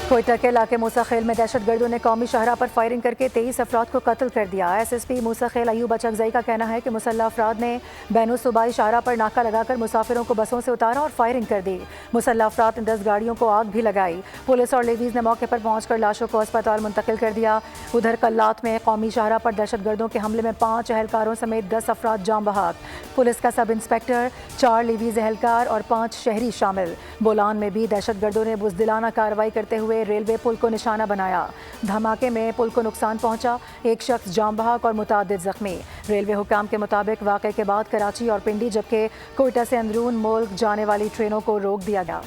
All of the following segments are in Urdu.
کوئٹہ کے علاقے موسیٰ خیل میں دہشت گردوں نے قومی شاہراہ پر فائرنگ کر کے 23 افراد کو قتل کر دیا۔ ایس ایس پی موسیٰ خیل ایوب اچکزئی کا کہنا ہے کہ مسلح افراد نے بین الصوبائی شاہراہ پر ناکہ لگا کر مسافروں کو بسوں سے اتارا اور فائرنگ کر دی۔ مسلح افراد نے 10 گاڑیوں کو آگ بھی لگائی۔ پولیس اور لیویز نے موقع پر پہنچ کر لاشوں کو اسپتال منتقل کر دیا۔ ادھر کلات میں قومی شاہراہ پر دہشت گردوں کے حملے میں 5 اہلکاروں سمیت 10 افراد جاں بحق۔ پولیس کا سب انسپکٹر، 4 لیویز اہلکار اور 5 شہری شامل۔ بولان میں بھی دہشت گردوں نے بزدلانہ کارروائی کرتے ہوئے ریلوے پل کو نشانہ بنایا۔ دھماکے میں پل کو نقصان پہنچا، ایک شخص جاں بحق اور متعدد زخمی۔ ریلوے حکام کے مطابق واقعے کے بعد کراچی اور پنڈی جبکہ کوئٹہ سے اندرون ملک جانے والی ٹرینوں کو روک دیا گیا۔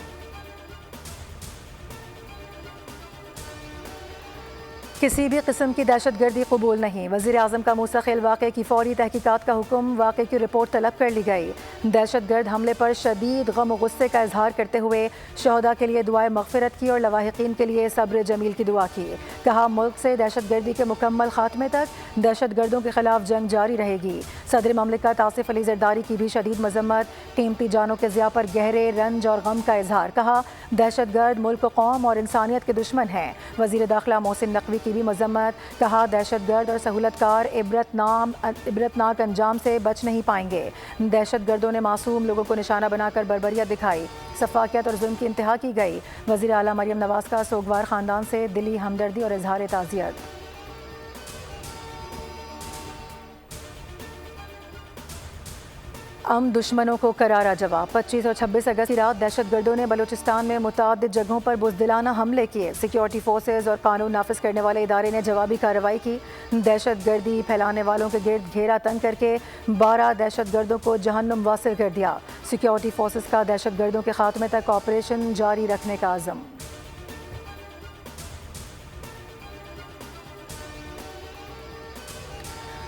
کسی بھی قسم کی دہشت گردی قبول نہیں، وزیر اعظم کا موسیٰ خیل واقعے کی فوری تحقیقات کا حکم، واقعے کی رپورٹ طلب کر لی گئی۔ دہشت گرد حملے پر شدید غم و غصے کا اظہار کرتے ہوئے شہداء کے لیے دعائے مغفرت کی اور لواحقین کے لیے صبر جمیل کی دعا کی۔ کہا ملک سے دہشت گردی کے مکمل خاتمے تک دہشت گردوں کے خلاف جنگ جاری رہے گی۔ صدر مملکت آصف علی زرداری کی بھی شدید مذمت، قیمتی جانوں کے ضیاع پر گہرے رنج اور غم کا اظہار۔ کہا دہشت گرد ملک و قوم اور انسانیت کے دشمن ہیں۔ وزیر داخلہ محسن نقوی کی بھی مذمت، کہا دہشت گرد اور سہولت کار عبرتناک انجام سے بچ نہیں پائیں گے۔ دہشت گردوں نے معصوم لوگوں کو نشانہ بنا کر بربریت دکھائی، سفاکیت اور ظلم کی انتہا کی گئی۔ وزیر اعلیٰ مریم نواز کا سوگوار خاندان سے دلی ہمدردی اور اظہار تعزیت۔ دشمنوں کو کرارا جواب، 25 اور 26 اگست کی رات دہشت گردوں نے بلوچستان میں متعدد جگہوں پر بزدلانہ حملے کیے۔ سیکیورٹی فورسز اور قانون نافذ کرنے والے ادارے نے جوابی کارروائی کی۔ دہشت گردی پھیلانے والوں کے گرد گھیرا تنگ کر کے 12 دہشت گردوں کو جہنم واصل کر دیا۔ سیکیورٹی فورسز کا دہشت گردوں کے خاتمے تک آپریشن جاری رکھنے کا عزم۔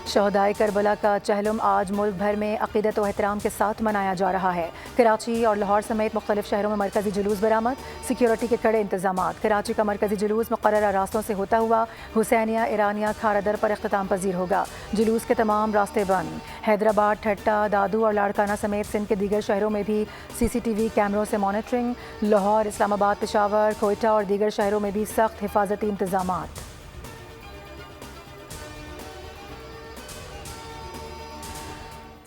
شہدائے کربلا کا چہلم آج ملک بھر میں عقیدت و احترام کے ساتھ منایا جا رہا ہے۔ کراچی اور لاہور سمیت مختلف شہروں میں مرکزی جلوس برآمد، سیکیورٹی کے کڑے انتظامات۔ کراچی کا مرکزی جلوس مقررہ راستوں سے ہوتا ہوا حسینیہ ایرانیہ کھارا در پر اختتام پذیر ہوگا۔ جلوس کے تمام راستے بند۔ حیدرآباد، ٹھٹہ، دادو اور لاڑکانہ سمیت سندھ کے دیگر شہروں میں بھی CCTV کیمروں سے مانیٹرنگ۔ لاہور، اسلام آباد، پشاور، کوئٹہ اور دیگر شہروں میں بھی سخت حفاظتی انتظامات۔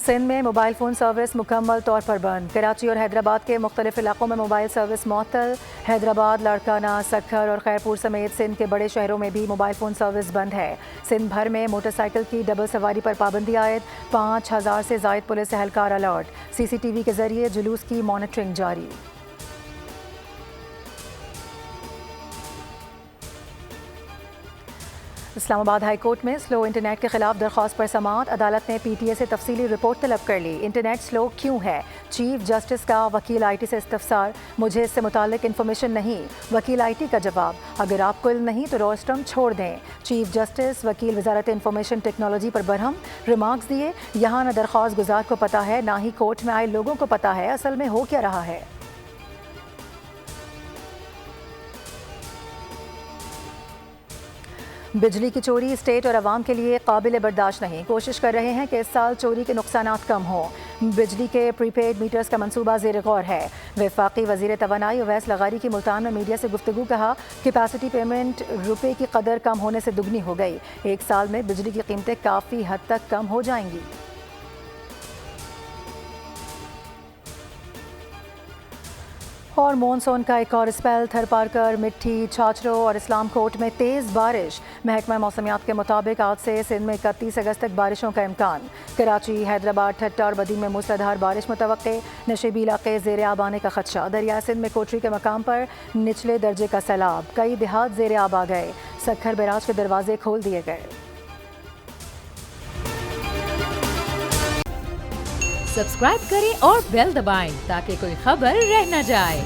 سندھ میں موبائل فون سروس مکمل طور پر بند۔ کراچی اور حیدرآباد کے مختلف علاقوں میں موبائل سروس معطل۔ حیدرآباد، لاڑکانہ، سکھر اور خیرپور سمیت سندھ کے بڑے شہروں میں بھی موبائل فون سروس بند ہے۔ سندھ بھر میں موٹر سائیکل کی ڈبل سواری پر پابندی عائد، 5000 سے زائد پولیس اہلکار الرٹ۔ CCTV کے ذریعے جلوس کی مانیٹرنگ جاری۔ اسلام آباد ہائی کورٹ میں سلو انٹرنیٹ کے خلاف درخواست پر سماعت، عدالت نے PTA سے تفصیلی رپورٹ طلب کر لی۔ انٹرنیٹ سلو کیوں ہے؟ چیف جسٹس کا وکیل IT سے استفسار، مجھے اس سے متعلق انفارمیشن نہیں۔ وکیل IT کا جواب، اگر آپ کو علم نہیں تو روسٹرم چھوڑ دیں۔ چیف جسٹس وکیل وزارت انفارمیشن ٹیکنالوجی پر برہم، ریمارکس دیے، یہاں نہ درخواست گزار کو پتہ ہے نہ ہی کورٹ میں آئے لوگوں کو پتہ ہے اصل میں ہو کیا رہا ہے۔ بجلی کی چوری اسٹیٹ اور عوام کے لیے قابل برداشت نہیں، کوشش کر رہے ہیں کہ اس سال چوری کے نقصانات کم ہوں۔ بجلی کے پری پیڈ میٹرز کا منصوبہ زیر غور ہے۔ وفاقی وزیر توانائی اویس لغاری کی ملتان میں میڈیا سے گفتگو، کہا کیپیسٹی پیمنٹ روپے کی قدر کم ہونے سے دگنی ہو گئی، 1 سال میں بجلی کی قیمتیں کافی حد تک کم ہو جائیں گی۔ اور مونسون کا ایک اور اسپیل، تھر پارکر، مٹھی، چھاچرو اور اسلام کوٹ میں تیز بارش۔ محکمہ موسمیات کے مطابق آج سے سندھ میں 31 اگست تک بارشوں کا امکان۔ کراچی، حیدرآباد، ٹھٹہ اور بدین میں موسلادھار بارش متوقع، نشیبی علاقے زیر آب آنے کا خدشہ۔ دریائے سندھ میں کوٹری کے مقام پر نچلے درجے کا سیلاب، کئی دیہات زیر آب آ گئے، سکھر بیراج کے دروازے کھول دیے گئے۔ سبسکرائب کریں اور بیل دبائیں تاکہ کوئی خبر رہ نہ جائے۔